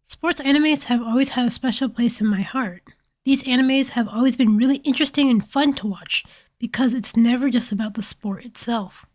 Sports animes have always had a special place in my heart. These animes have always been really interesting and fun to watch because it's never just about the sport itself.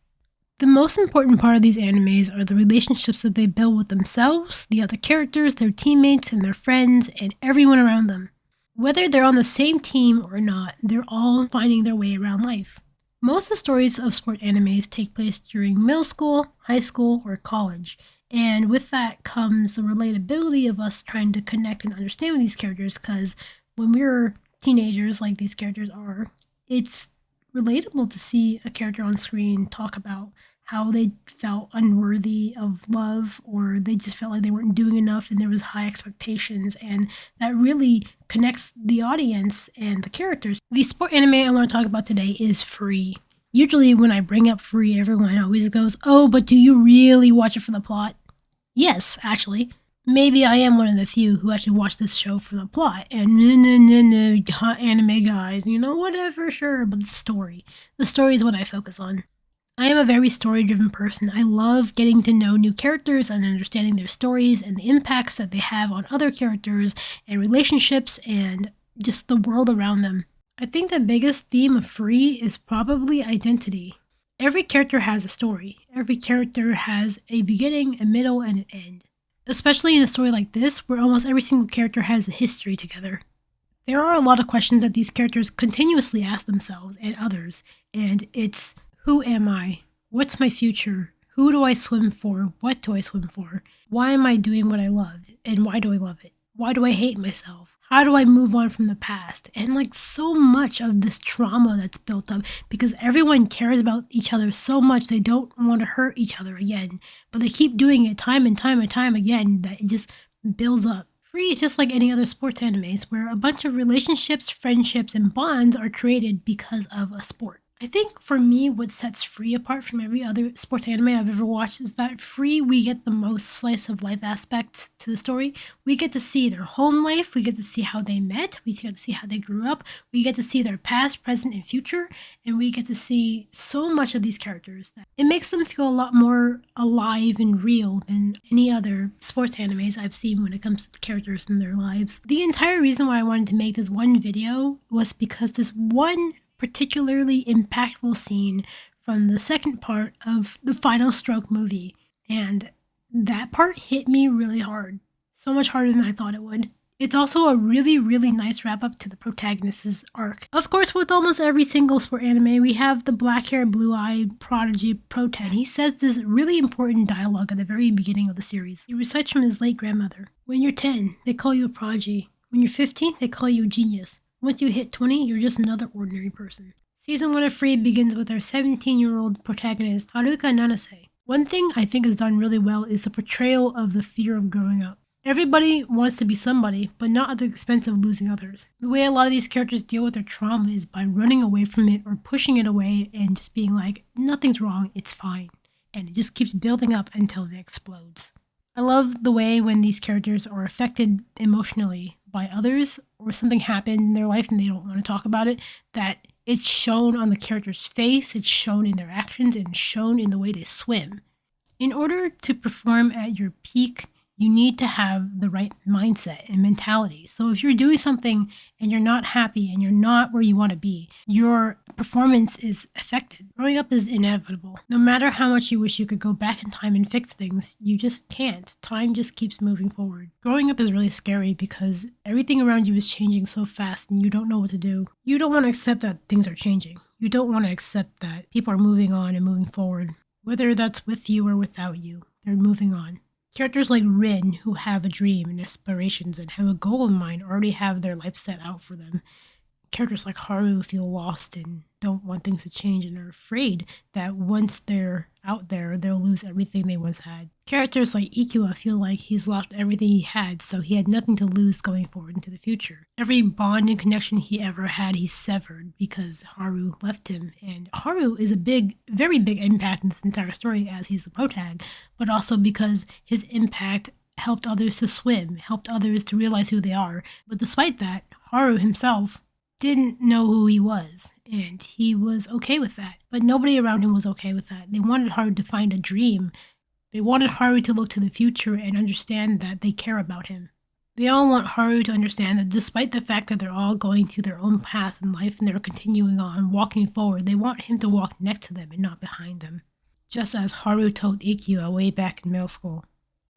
The most important part of these animes are the relationships that they build with themselves, the other characters, their teammates, and their friends, and everyone around them. Whether they're on the same team or not, they're all finding their way around life. Most of the stories of sport animes take place during middle school, high school, or college, and with that comes the relatability of us trying to connect and understand with these characters because when we're teenagers, like these characters are, it's relatable to see a character on screen talk about how they felt unworthy of love or they just felt like they weren't doing enough and there was high expectations, and that really connects the audience and the characters. The sport anime I want to talk about today is Free. Usually when I bring up Free, everyone always goes, "Oh, but do you really watch it for the plot?" Yes, actually. Maybe I am one of the few who actually watch this show for the plot. And hot anime guys, whatever, sure, but the story. The story is what I focus on. I am a very story-driven person. I love getting to know new characters and understanding their stories and the impacts that they have on other characters and relationships and just the world around them. I think the biggest theme of Free is probably identity. Every character has a story. Every character has a beginning, a middle, and an end. Especially in a story like this, where almost every single character has a history together. There are a lot of questions that these characters continuously ask themselves and others, and it's, who am I? What's my future? Who do I swim for? What do I swim for? Why am I doing what I love? And why do I love it? Why do I hate myself? How do I move on from the past? And like so much of this trauma that's built up because everyone cares about each other so much they don't want to hurt each other again. But they keep doing it time and time and time again that it just builds up. Free is just like any other sports animes where a bunch of relationships, friendships, and bonds are created because of a sport. I think for me, what sets Free apart from every other sports anime I've ever watched is that Free, we get the most slice of life aspects to the story. We get to see their home life, we get to see how they met, we get to see how they grew up, we get to see their past, present, and future, and we get to see so much of these characters that it makes them feel a lot more alive and real than any other sports animes I've seen when it comes to the characters and their lives. The entire reason why I wanted to make this one video was because this one particularly impactful scene from the second part of the Final Stroke movie, and that part hit me really hard. So much harder than I thought it would. It's also a really, really nice wrap up to the protagonist's arc. Of course, with almost every single sport anime, we have the black hair, blue eye prodigy Protan. He says this really important dialogue at the very beginning of the series. He recites from his late grandmother. When you're 10, they call you a prodigy. When you're 15, they call you a genius. Once you hit 20, you're just another ordinary person. Season 1 of Free begins with our 17-year-old protagonist, Haruka Nanase. One thing I think is done really well is the portrayal of the fear of growing up. Everybody wants to be somebody, but not at the expense of losing others. The way a lot of these characters deal with their trauma is by running away from it or pushing it away and just being like, nothing's wrong, it's fine. And it just keeps building up until it explodes. I love the way when these characters are affected emotionally by others or something happened in their life and they don't want to talk about it, that it's shown on the character's face, it's shown in their actions, and shown in the way they swim. In order to perform at your peak, you need to have the right mindset and mentality. So if you're doing something and you're not happy and you're not where you want to be, your performance is affected. Growing up is inevitable. No matter how much you wish you could go back in time and fix things, you just can't. Time just keeps moving forward. Growing up is really scary because everything around you is changing so fast and you don't know what to do. You don't want to accept that things are changing. You don't want to accept that people are moving on and moving forward. Whether that's with you or without you, they're moving on. Characters like Rin, who have a dream and aspirations and have a goal in mind, already have their life set out for them. Characters like Haru feel lost and don't want things to change and are afraid that once they're out there, they'll lose everything they once had. Characters like Ikua feel like he's lost everything he had, so he had nothing to lose going forward into the future. Every bond and connection he ever had, he's severed because Haru left him. And Haru is a big, very big impact in this entire story as he's the protag, but also because his impact helped others to swim, helped others to realize who they are. But despite that, Haru himself didn't know who he was, and he was okay with that. But nobody around him was okay with that. They wanted Haru to find a dream. They wanted Haru to look to the future and understand that they care about him. They all want Haru to understand that despite the fact that they're all going through their own path in life and they're continuing on, walking forward, they want him to walk next to them and not behind them. Just as Haru told Ikkyu way back in middle school.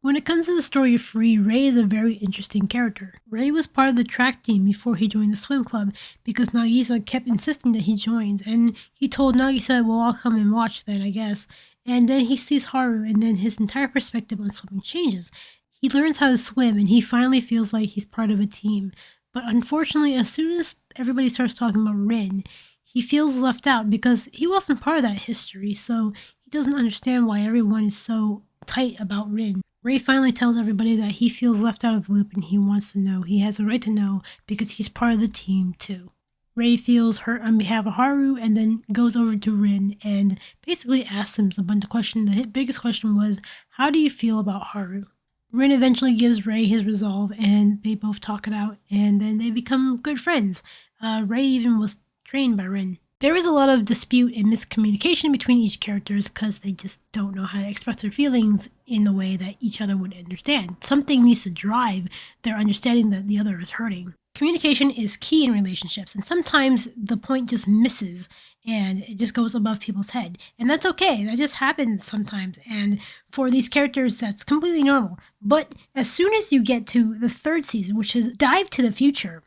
When it comes to the story of Rei, Rei is a very interesting character. Rei was part of the track team before he joined the swim club because Nagisa kept insisting that he joins, and he told Nagisa, well, I'll come and watch then, I guess. And then he sees Haru, and then his entire perspective on swimming changes. He learns how to swim, and he finally feels like he's part of a team. But unfortunately, as soon as everybody starts talking about Rin, he feels left out because he wasn't part of that history, so he doesn't understand why everyone is so tight about Rin. Rei finally tells everybody that he feels left out of the loop and he wants to know. He has a right to know because he's part of the team too. Rei feels hurt on behalf of Haru and then goes over to Rin and basically asks him a bunch of questions. The biggest question was, how do you feel about Haru? Rin eventually gives Rei his resolve and they both talk it out and then they become good friends. Rei even was trained by Rin. There is a lot of dispute and miscommunication between each characters because they just don't know how to express their feelings in the way that each other would understand. Something needs to drive their understanding that the other is hurting. Communication is key in relationships, and sometimes the point just misses and it just goes above people's head. And that's okay. That just happens sometimes. And for these characters, that's completely normal. But as soon as you get to the third season, which is Dive to the Future,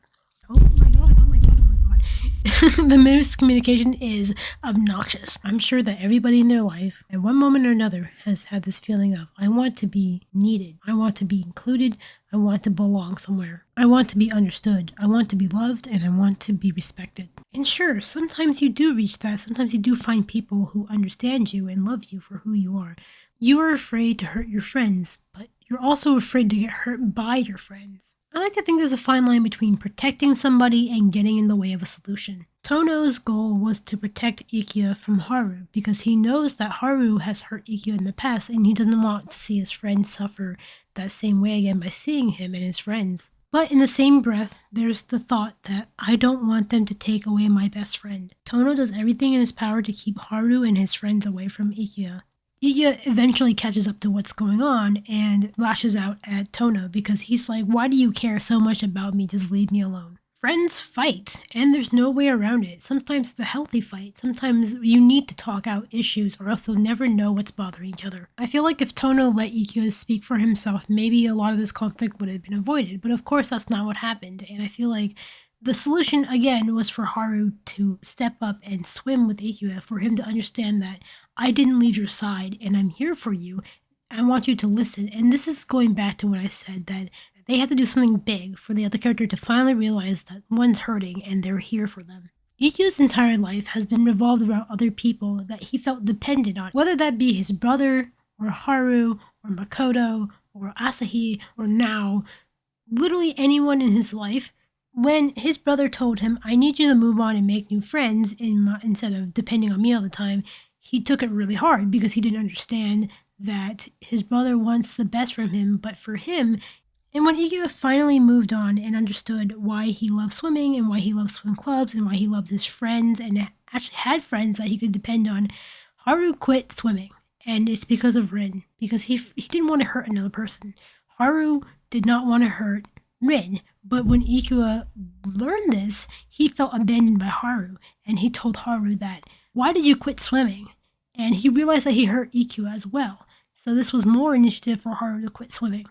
oh my god. The miscommunication is obnoxious. I'm sure that everybody in their life, at one moment or another, has had this feeling of, I want to be needed. I want to be included. I want to belong somewhere. I want to be understood. I want to be loved, and I want to be respected. And sure, sometimes you do reach that. Sometimes you do find people who understand you and love you for who you are. You are afraid to hurt your friends, but you're also afraid to get hurt by your friends. I like to think there's a fine line between protecting somebody and getting in the way of a solution. Tono's goal was to protect Ikkyu from Haru because he knows that Haru has hurt Ikkyu in the past and he doesn't want to see his friends suffer that same way again by seeing him and his friends. But in the same breath, there's the thought that I don't want them to take away my best friend. Tono does everything in his power to keep Haru and his friends away from Ikkyu. Ikkyu eventually catches up to what's going on and lashes out at Tono because he's like, why do you care so much about me? Just leave me alone. Friends fight, and there's no way around it. Sometimes it's a healthy fight. Sometimes you need to talk out issues or else you'll never know what's bothering each other. I feel like if Tono let Ikkyu speak for himself, maybe a lot of this conflict would have been avoided. But of course, that's not what happened. And I feel like the solution, again, was for Haru to step up and swim with Ikkyu, for him to understand that I didn't leave your side and I'm here for you. I want you to listen. And this is going back to what I said, that they had to do something big for the other character to finally realize that one's hurting and they're here for them. Ikkyu's entire life has been revolved around other people that he felt dependent on, whether that be his brother, or Haru, or Makoto, or Asahi, or now, literally anyone in his life. When his brother told him, I need you to move on and make new friends instead of depending on me all the time, he took it really hard because he didn't understand that his brother wants the best from him, but for him. And when Ikkyu finally moved on and understood why he loved swimming and why he loved swim clubs and why he loved his friends and actually had friends that he could depend on, Haru quit swimming. And it's because of Rin, because he didn't want to hurt another person. Haru did not want to hurt Rin, but when Ikkyu learned this, he felt abandoned by Haru, and he told Haru that, why did you quit swimming? And he realized that he hurt Ikkyu as well, so this was more initiative for Haru to quit swimming.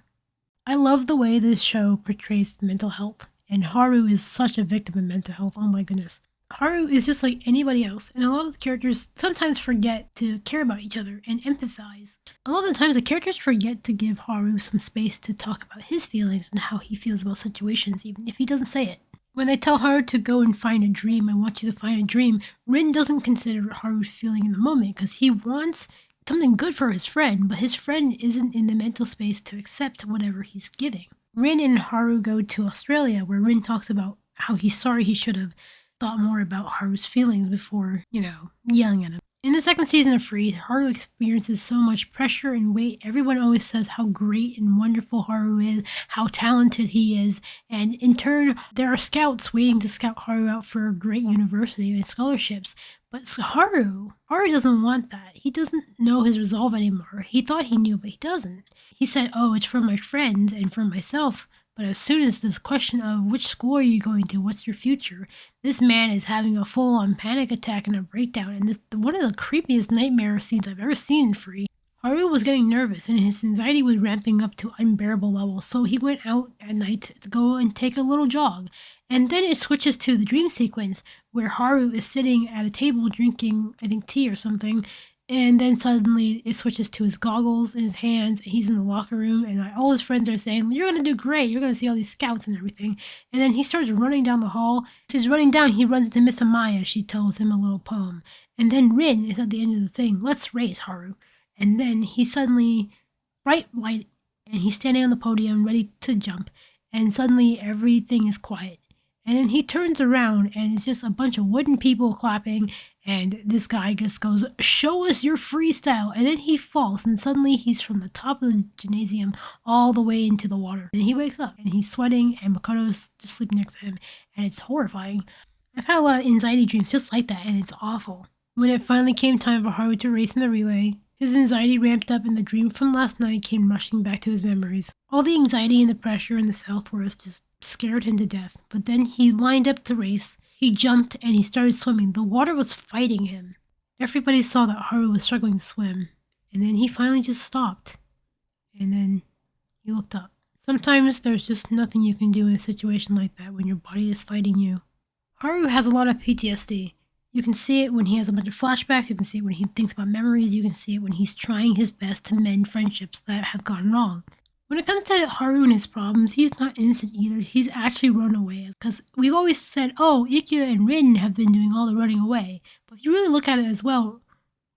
I love the way this show portrays mental health, and Haru is such a victim of mental health, oh my goodness. Haru is just like anybody else, and a lot of the characters sometimes forget to care about each other and empathize. A lot of the times the characters forget to give Haru some space to talk about his feelings and how he feels about situations, even if he doesn't say it. When they tell Haru to go and find a dream, I want you to find a dream, Rin doesn't consider Haru's feeling in the moment because he wants something good for his friend, but his friend isn't in the mental space to accept whatever he's giving. Rin and Haru go to Australia, where Rin talks about how he's sorry he should have thought more about Haru's feelings before, yelling at him. In the second season of Free, Haru experiences so much pressure and weight. Everyone always says how great and wonderful Haru is, how talented he is, and in turn, there are scouts waiting to scout Haru out for a great university and scholarships. But Haru doesn't want that. He doesn't know his resolve anymore. He thought he knew, but he doesn't. He said, oh, it's for my friends and for myself, But as soon as this question of which school are you going to, what's your future, this man is having a full-on panic attack and a breakdown, and this one of the creepiest nightmare scenes I've ever seen in Free. Haru was getting nervous and his anxiety was ramping up to unbearable levels, so he went out at night to go and take a little jog. And then it switches to the dream sequence where Haru is sitting at a table drinking, I think, tea or something, and then suddenly it switches to his goggles in his hands, and he's in the locker room, and all his friends are saying, "You're gonna do great, you're gonna see all these scouts and everything." And then he starts running down the hall. As he's running down, he runs into Miss Amaya. She tells him a little poem. And then Rin is at the end of the thing, "Let's race, Haru." And then he suddenly, bright light, and he's standing on the podium ready to jump, and suddenly everything is quiet. And then he turns around, and it's just a bunch of wooden people clapping, and this guy just goes, "Show us your freestyle!" And then he falls, and suddenly he's from the top of the gymnasium all the way into the water. And he wakes up, and he's sweating, and Makoto's just sleeping next to him, and it's horrifying. I've had a lot of anxiety dreams just like that, and it's awful. When it finally came time for Haru to race in the relay, his anxiety ramped up and the dream from last night came rushing back to his memories. All the anxiety and the pressure in the Southwest just scared him to death. But then he lined up to race. He jumped and he started swimming. The water was fighting him. Everybody saw that Haru was struggling to swim. And then he finally just stopped. And then he looked up. Sometimes there's just nothing you can do in a situation like that when your body is fighting you. Haru has a lot of PTSD. You can see it when he has a bunch of flashbacks, you can see it when he thinks about memories, you can see it when he's trying his best to mend friendships that have gone wrong. When it comes to Haru and his problems, he's not innocent either. He's actually run away. Because we've always said, oh, Ikkyo and Rin have been doing all the running away. But if you really look at it as well,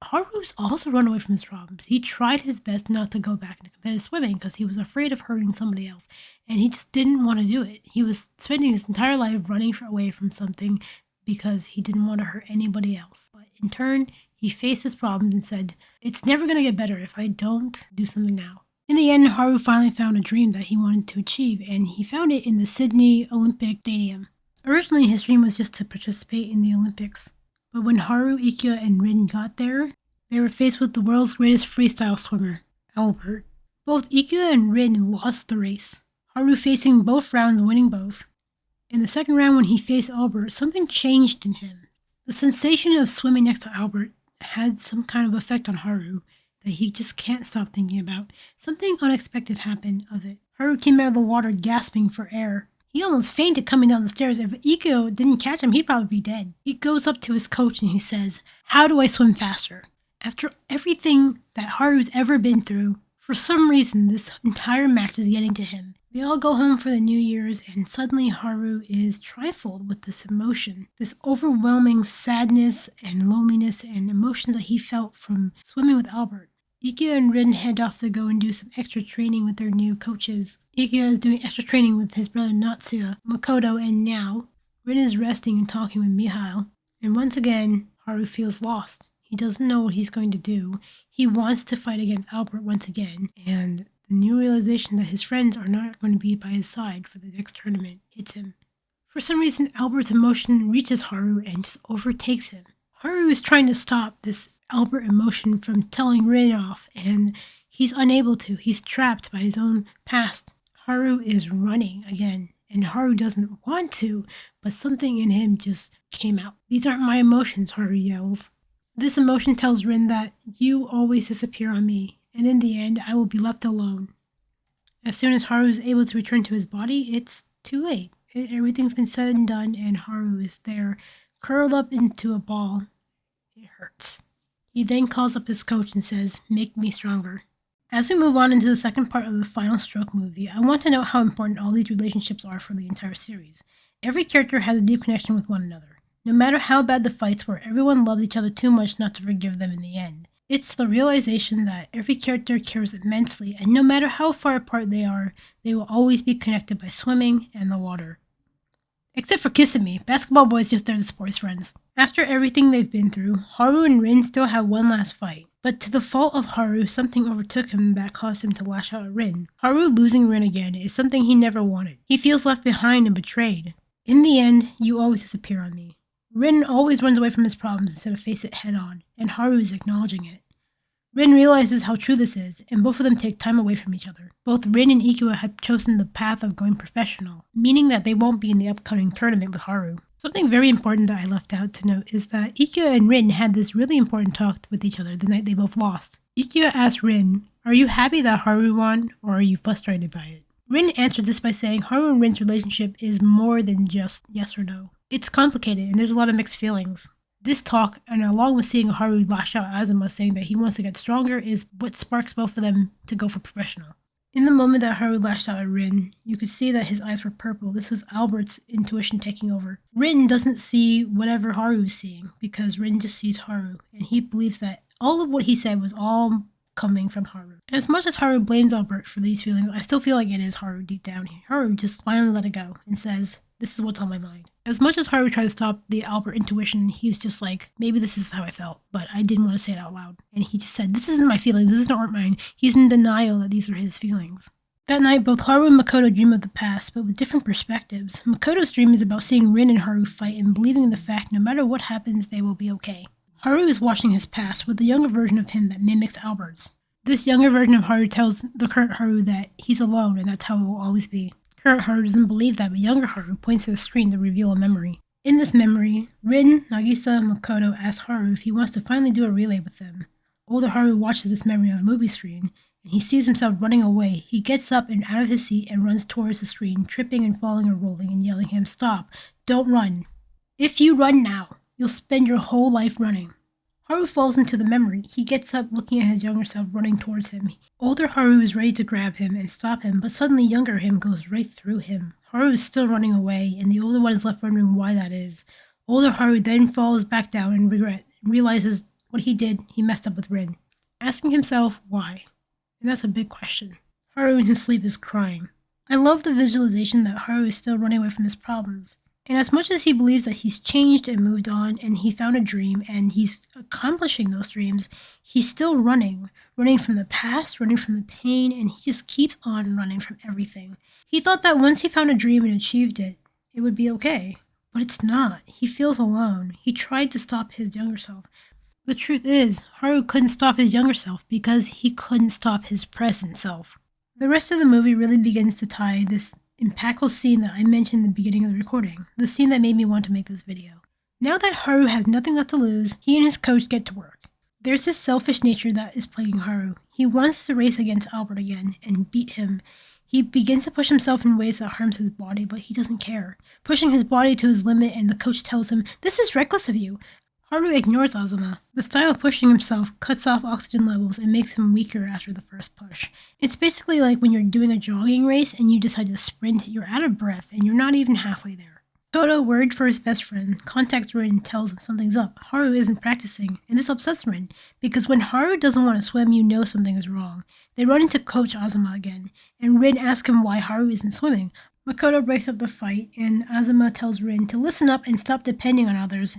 Haru's also run away from his problems. He tried his best not to go back into competitive swimming because he was afraid of hurting somebody else. And he just didn't want to do it. He was spending his entire life running away from something because he didn't want to hurt anybody else. But in turn, he faced his problems and said, it's never going to get better if I don't do something now. In the end, Haru finally found a dream that he wanted to achieve, and he found it in the Sydney Olympic Stadium. Originally, his dream was just to participate in the Olympics. But when Haru, Ikkyo, and Rin got there, they were faced with the world's greatest freestyle swimmer, Albert. Both Ikkyo and Rin lost the race, Haru facing both rounds, winning both. In the second round, when he faced Albert, something changed in him. The sensation of swimming next to Albert had some kind of effect on Haru that he just can't stop thinking about. Something unexpected happened of it. Haru came out of the water gasping for air. He almost fainted coming down the stairs. If Ikkyo didn't catch him, he'd probably be dead. He goes up to his coach and he says, "How do I swim faster?" After everything that Haru's ever been through, for some reason, this entire match is getting to him. They all go home for the New Year's, and suddenly Haru is trifled with this emotion, this overwhelming sadness and loneliness and emotions that he felt from swimming with Albert. Ikkyo and Rin head off to go and do some extra training with their new coaches. Ikkyo is doing extra training with his brother Natsuya, Makoto, and now Rin is resting and talking with Mihail. And once again, Haru feels lost. He doesn't know what he's going to do. He wants to fight against Albert once again, and the new realization that his friends are not going to be by his side for the next tournament hits him. For some reason, Albert's emotion reaches Haru and just overtakes him. Haru is trying to stop this Albert emotion from telling Rin off, and he's unable to. He's trapped by his own past. Haru is running again, and Haru doesn't want to, but something in him just came out. "These aren't my emotions," Haru yells. This emotion tells Rin that you always disappear on me, and in the end, I will be left alone. As soon as Haru is able to return to his body, it's too late. Everything's been said and done, and Haru is there, curled up into a ball. It hurts. He then calls up his coach and says, "Make me stronger." As we move on into the second part of the Final Stroke movie, I want to note how important all these relationships are for the entire series. Every character has a deep connection with one another. No matter how bad the fights were, everyone loved each other too much not to forgive them in the end. It's the realization that every character cares immensely, and no matter how far apart they are, they will always be connected by swimming and the water. Except for Kisame, Basketball Boy is just there to support his friends. After everything they've been through, Haru and Rin still have one last fight. But to the fault of Haru, something overtook him that caused him to lash out at Rin. Haru losing Rin again is something he never wanted. He feels left behind and betrayed. In the end, you always disappear on me. Rin always runs away from his problems instead of face it head on, and Haru is acknowledging it. Rin realizes how true this is, and both of them take time away from each other. Both Rin and Ikuya have chosen the path of going professional, meaning that they won't be in the upcoming tournament with Haru. Something very important that I left out to note is that Ikuya and Rin had this really important talk with each other the night they both lost. Ikuya asked Rin, "Are you happy that Haru won, or are you frustrated by it?" Rin answered this by saying Haru and Rin's relationship is more than just yes or no. It's complicated, and there's a lot of mixed feelings. This talk, and along with seeing Haru lash out at Azuma saying that he wants to get stronger, is what sparks both of them to go for professional. In the moment that Haru lashed out at Rin, you could see that his eyes were purple. This was Albert's intuition taking over. Rin doesn't see whatever Haru is seeing, because Rin just sees Haru, and he believes that all of what he said was all coming from Haru. And as much as Haru blames Albert for these feelings, I still feel like it is Haru deep down. Haru just finally let it go and says, "This is what's on my mind." As much as Haru tried to stop the Albert intuition, he was just like, maybe this is how I felt, but I didn't want to say it out loud. And he just said, this isn't my feelings, this is not mine. He's in denial that these were his feelings. That night, both Haru and Makoto dream of the past, but with different perspectives. Makoto's dream is about seeing Rin and Haru fight and believing in the fact no matter what happens, they will be okay. Haru is watching his past with the younger version of him that mimics Albert's. This younger version of Haru tells the current Haru that he's alone and that's how it will always be. Current Haru doesn't believe that, but younger Haru points to the screen to reveal a memory. In this memory, Rin, Nagisa, and Makoto ask Haru if he wants to finally do a relay with them. Older Haru watches this memory on a movie screen, and he sees himself running away. He gets up and out of his seat and runs towards the screen, tripping and falling and rolling and yelling at him, "Stop! Don't run! If you run now, you'll spend your whole life running." Haru falls into the memory. He gets up looking at his younger self running towards him. Older Haru is ready to grab him and stop him, but suddenly younger him goes right through him. Haru is still running away, and the older one is left wondering why that is. Older Haru then falls back down in regret and realizes what he did, he messed up with Rin, asking himself why. And that's a big question. Haru in his sleep is crying. I love the visualization that Haru is still running away from his problems. And as much as he believes that he's changed and moved on and he found a dream and he's accomplishing those dreams, he's still running from the past, running from the pain, and he just keeps on running from everything. He thought that once he found a dream and achieved it, it would be okay. But it's not. He feels alone. He tried to stop his younger self. The truth is, Haru couldn't stop his younger self because he couldn't stop his present self. The rest of the movie really begins to tie this impactful scene that I mentioned in the beginning of the recording, the scene that made me want to make this video. Now that Haru has nothing left to lose, he and his coach get to work. There's this selfish nature that is plaguing Haru. He wants to race against Albert again and beat him. He begins to push himself in ways that harms his body, but he doesn't care, pushing his body to his limit, and the coach tells him, "This is reckless of you." Haru ignores Azuma. The style of pushing himself cuts off oxygen levels and makes him weaker after the first push. It's basically like when you're doing a jogging race and you decide to sprint, you're out of breath and you're not even halfway there. Koto, worried for his best friend, contacts Rin and tells him something's up. Haru isn't practicing, and this upsets Rin, because when Haru doesn't want to swim, you know something is wrong. They run into Coach Azuma again, and Rin asks him why Haru isn't swimming. Makoto breaks up the fight, and Azuma tells Rin to listen up and stop depending on others.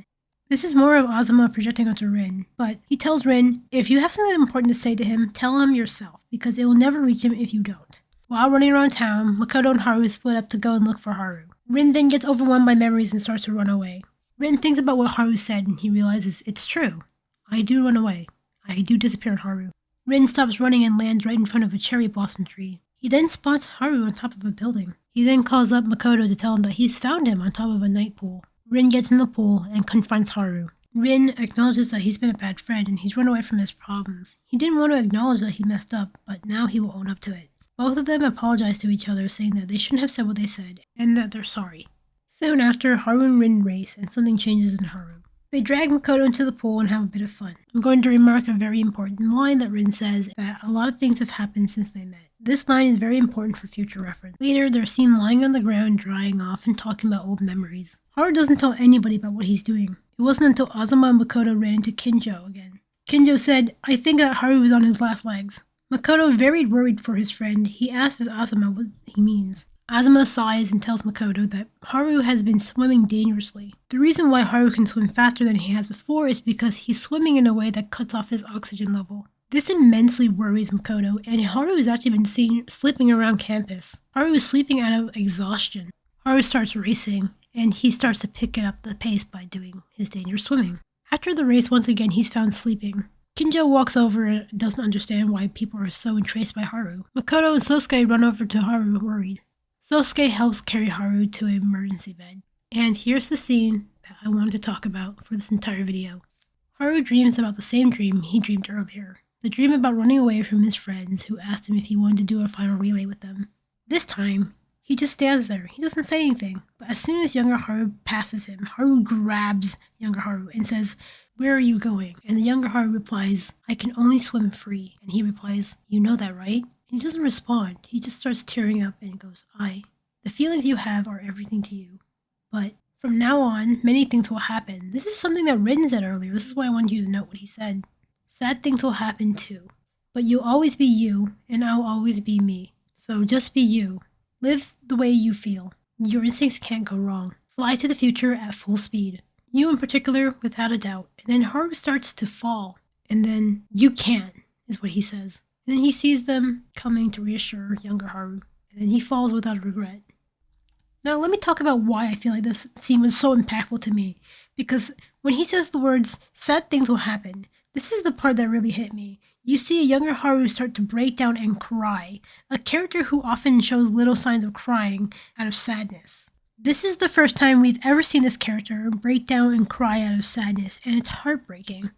This is more of Azuma projecting onto Rin, but he tells Rin, if you have something important to say to him, tell him yourself, because it will never reach him if you don't. While running around town, Makoto and Haru split up to go and look for Haru. Rin then gets overwhelmed by memories and starts to run away. Rin thinks about what Haru said and he realizes it's true. I do run away. I do disappear on Haru. Rin stops running and lands right in front of a cherry blossom tree. He then spots Haru on top of a building. He then calls up Makoto to tell him that he's found him on top of a night pool. Rin gets in the pool and confronts Haru. Rin acknowledges that he's been a bad friend and he's run away from his problems. He didn't want to acknowledge that he messed up, but now he will own up to it. Both of them apologize to each other, saying that they shouldn't have said what they said, and that they're sorry. Soon after, Haru and Rin race, and something changes in Haru. They drag Makoto into the pool and have a bit of fun. I'm going to remark a very important line that Rin says, that a lot of things have happened since they met. This line is very important for future reference. Later, they're seen lying on the ground, drying off, and talking about old memories. Haru doesn't tell anybody about what he's doing. It wasn't until Azuma and Makoto ran into Kinjo again. Kinjo said, I think that Haru was on his last legs. Makoto, very worried for his friend, he asks Azuma what he means. Azuma sighs and tells Makoto that Haru has been swimming dangerously. The reason why Haru can swim faster than he has before is because he's swimming in a way that cuts off his oxygen level. This immensely worries Makoto, and Haru has actually been seen slipping around campus. Haru is sleeping out of exhaustion. Haru starts racing, and he starts to pick up the pace by doing his dangerous swimming. After the race, once again, he's found sleeping. Kinjo walks over and doesn't understand why people are so entranced by Haru. Makoto and Sosuke run over to Haru worried. Sosuke helps carry Haru to an emergency bed. And here's the scene that I wanted to talk about for this entire video. Haru dreams about the same dream he dreamed earlier. The dream about running away from his friends who asked him if he wanted to do a final relay with them. This time, he just stands there. He doesn't say anything. But as soon as younger Haru passes him, Haru grabs younger Haru and says, "Where are you going?" And the younger Haru replies, "I can only swim free." And he replies, "You know that, right?" And he doesn't respond. He just starts tearing up and goes, The feelings you have are everything to you. But from now on, many things will happen." This is something that Rin said earlier. This is why I wanted you to note what he said. "Sad things will happen too. But you'll always be you, and I'll always be me. So just be you. Live the way you feel. Your instincts can't go wrong. Fly to the future at full speed. You in particular, without a doubt." And then Haru starts to fall. And then, "You can't," is what he says. And then he sees them coming to reassure younger Haru. And then he falls without a regret. Now let me talk about why I feel like this scene was so impactful to me. Because when he says the words, "sad things will happen," this is the part that really hit me. You see a younger Haru start to break down and cry, a character who often shows little signs of crying out of sadness. This is the first time we've ever seen this character break down and cry out of sadness, and it's heartbreaking.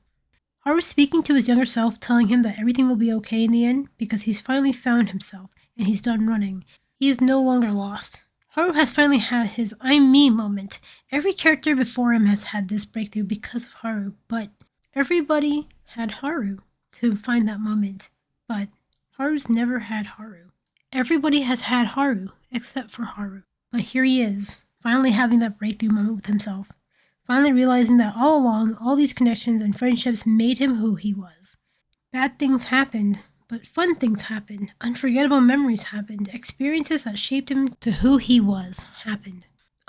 Haru speaking to his younger self, telling him that everything will be okay in the end because he's finally found himself and he's done running. He is no longer lost. Haru has finally had his "I'm me" moment. Every character before him has had this breakthrough because of Haru, but everybody had Haru to find that moment. But Haru's never had Haru. Everybody has had Haru except for Haru. But here he is, finally having that breakthrough moment with himself. Finally realizing that all along, all these connections and friendships made him who he was. Bad things happened, but fun things happened. Unforgettable memories happened. Experiences that shaped him to who he was happened.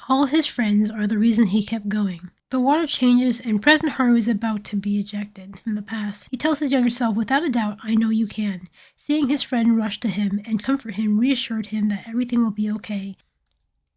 All his friends are the reason he kept going. The water changes and present Haru is about to be ejected from the past. He tells his younger self, "Without a doubt, I know you can." Seeing his friend rush to him and comfort him reassured him that everything will be okay.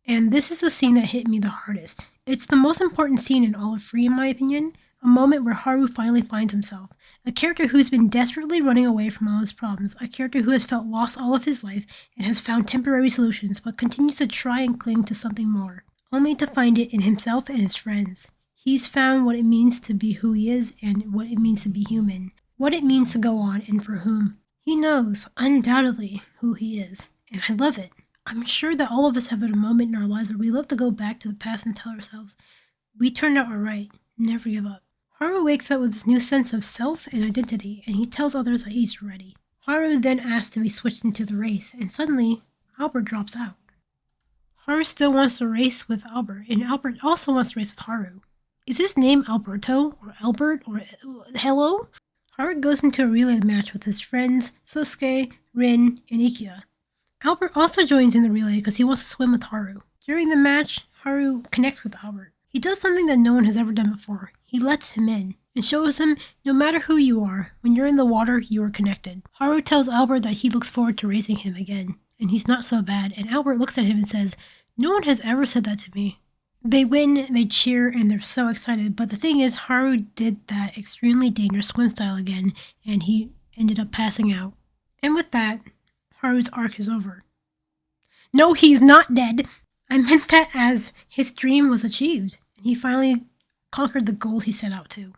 And this is the scene that hit me the hardest. It's the most important scene in all of Free, in my opinion. A moment where Haru finally finds himself. A character who's been desperately running away from all his problems. A character who has felt lost all of his life and has found temporary solutions, but continues to try and cling to something more, only to find it in himself and his friends. He's found what it means to be who he is and what it means to be human. What it means to go on and for whom. He knows, undoubtedly, who he is. And I love it. I'm sure that all of us have had a moment in our lives where we love to go back to the past and tell ourselves, we turned out alright, never give up. Haru wakes up with this new sense of self and identity, and he tells others that he's ready. Haru then asks to be switched into the race, and suddenly, Albert drops out. Haru still wants to race with Albert, and Albert also wants to race with Haru. Is his name Alberto, or Albert, or hello? Haru goes into a relay match with his friends, Sosuke, Rin, and Ikia. Albert also joins in the relay because he wants to swim with Haru. During the match, Haru connects with Albert. He does something that no one has ever done before. He lets him in and shows him no matter who you are, when you're in the water, you are connected. Haru tells Albert that he looks forward to racing him again, and he's not so bad, and Albert looks at him and says, "No one has ever said that to me." They win, they cheer, and they're so excited, but the thing is, Haru did that extremely dangerous swim style again, and he ended up passing out. And with that, Haru's arc is over. No, he's not dead. I meant that as his dream was achieved, and he finally conquered the goal he set out to.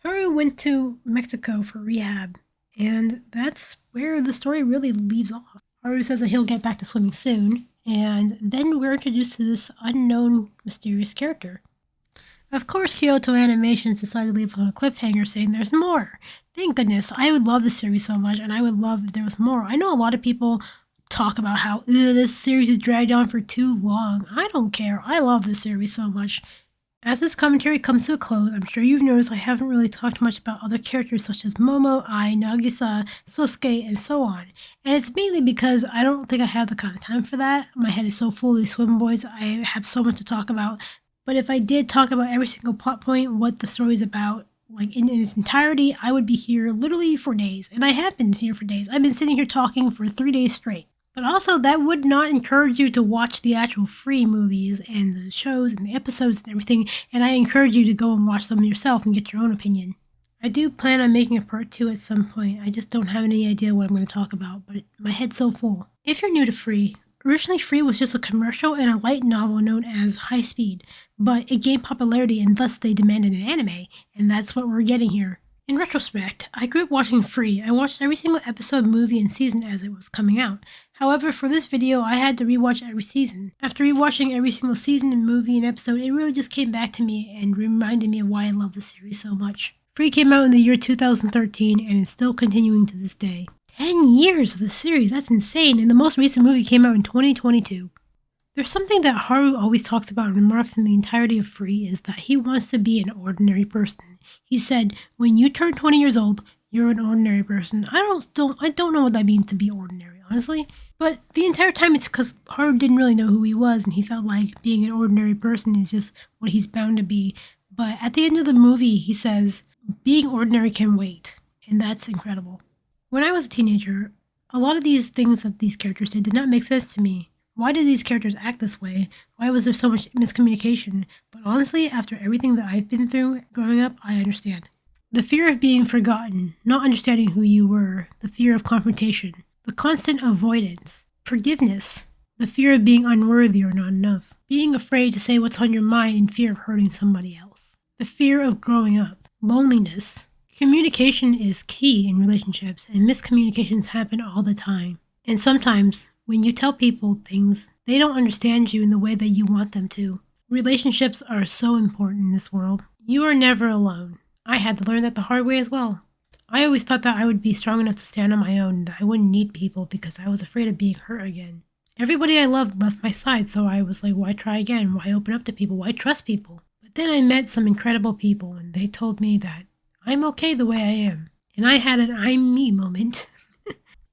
Haru went to Mexico for rehab, and that's where the story really leaves off. Haru says that he'll get back to swimming soon, and then we're introduced to this unknown, mysterious character. Of course, KyotoAnimations decided to leave it on a cliffhanger saying there's more. Thank goodness, I would love this series so much, and I would love if there was more. I know a lot of people talk about how this series is dragged on for too long. I don't care. I love this series so much. As this commentary comes to a close, I'm sure you've noticed I haven't really talked much about other characters such as Momo, Ai, Nagisa, Sosuke, and so on. And it's mainly because I don't think I have the kind of time for that. My head is so full of these swim boys. I have so much to talk about. But if I did talk about every single plot point, what the story's about, like in its entirety, I would be here literally for days. And I have been here for days. I've been sitting here talking for 3 days straight. But also, that would not encourage you to watch the actual free movies and the shows and the episodes and everything, and I encourage you to go and watch them yourself and get your own opinion. I do plan on making a part 2 at some point. I just don't have any idea what I'm going to talk about, but my head's so full. If you're new to Free, originally Free was just a commercial and a light novel known as High Speed, but it gained popularity and thus they demanded an anime, and that's what we're getting here. In retrospect, I grew up watching Free. I watched every single episode, movie, and season as it was coming out. However, for this video, I had to rewatch every season. After rewatching every single season and movie and episode, it really just came back to me and reminded me of why I love the series so much. Free came out in the year 2013 and is still continuing to this day. 10 years of the series, that's insane, and the most recent movie came out in 2022. There's something that Haru always talks about and remarks in the entirety of Free is that he wants to be an ordinary person. He said, when you turn 20 years old, you're an ordinary person. I don't know what that means to be ordinary, honestly. But the entire time it's because Haru didn't really know who he was and he felt like being an ordinary person is just what he's bound to be. But at the end of the movie, he says, being ordinary can wait. And that's incredible. When I was a teenager, a lot of these things that these characters did not make sense to me. Why did these characters act this way? Why was there so much miscommunication? But honestly, after everything that I've been through growing up, I understand. The fear of being forgotten, not understanding who you were, the fear of confrontation, the constant avoidance, forgiveness, the fear of being unworthy or not enough, being afraid to say what's on your mind in fear of hurting somebody else, the fear of growing up, loneliness. Communication is key in relationships, and miscommunications happen all the time. And sometimes, when you tell people things, they don't understand you in the way that you want them to. Relationships are so important in this world. You are never alone. I had to learn that the hard way as well. I always thought that I would be strong enough to stand on my own and that I wouldn't need people because I was afraid of being hurt again. Everybody I loved left my side, so I was like, why try again? Why open up to people? Why trust people? But then I met some incredible people and they told me that I'm okay the way I am. And I had an I'm me moment.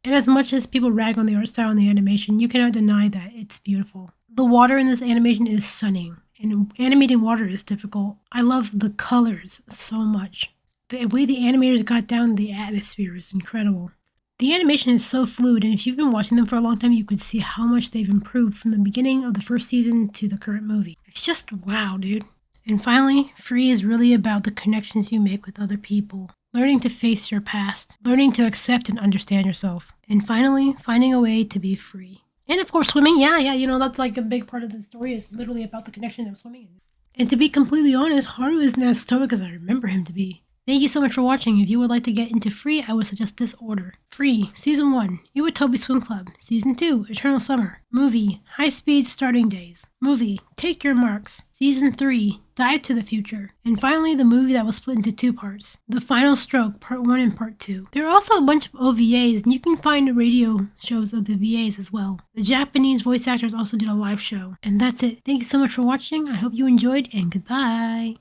And as much as people rag on the art style and the animation, you cannot deny that it's beautiful. The water in this animation is stunning, and animating water is difficult. I love the colors so much. The way the animators got down the atmosphere is incredible. The animation is so fluid, and if you've been watching them for a long time, you could see how much they've improved from the beginning of the first season to the current movie. It's just wow, dude. And finally, Free is really about the connections you make with other people. Learning to face your past, learning to accept and understand yourself, and finally, finding a way to be free. And of course, swimming, that's like a big part of the story is literally about the connection of swimming. And to be completely honest, Haru isn't as stoic as I remember him to be. Thank you so much for watching. If you would like to get into Free, I would suggest this order. Free, Season 1, Iwatobi Swim Club. Season 2, Eternal Summer. Movie, High Speed Starting Days. Movie, Take Your Marks. Season 3, Dive to the Future. And finally, the movie that was split into 2 parts. The Final Stroke, Part 1 and Part 2. There are also a bunch of OVAs, and you can find radio shows of the VAs as well. The Japanese voice actors also did a live show. And that's it. Thank you so much for watching. I hope you enjoyed, and goodbye.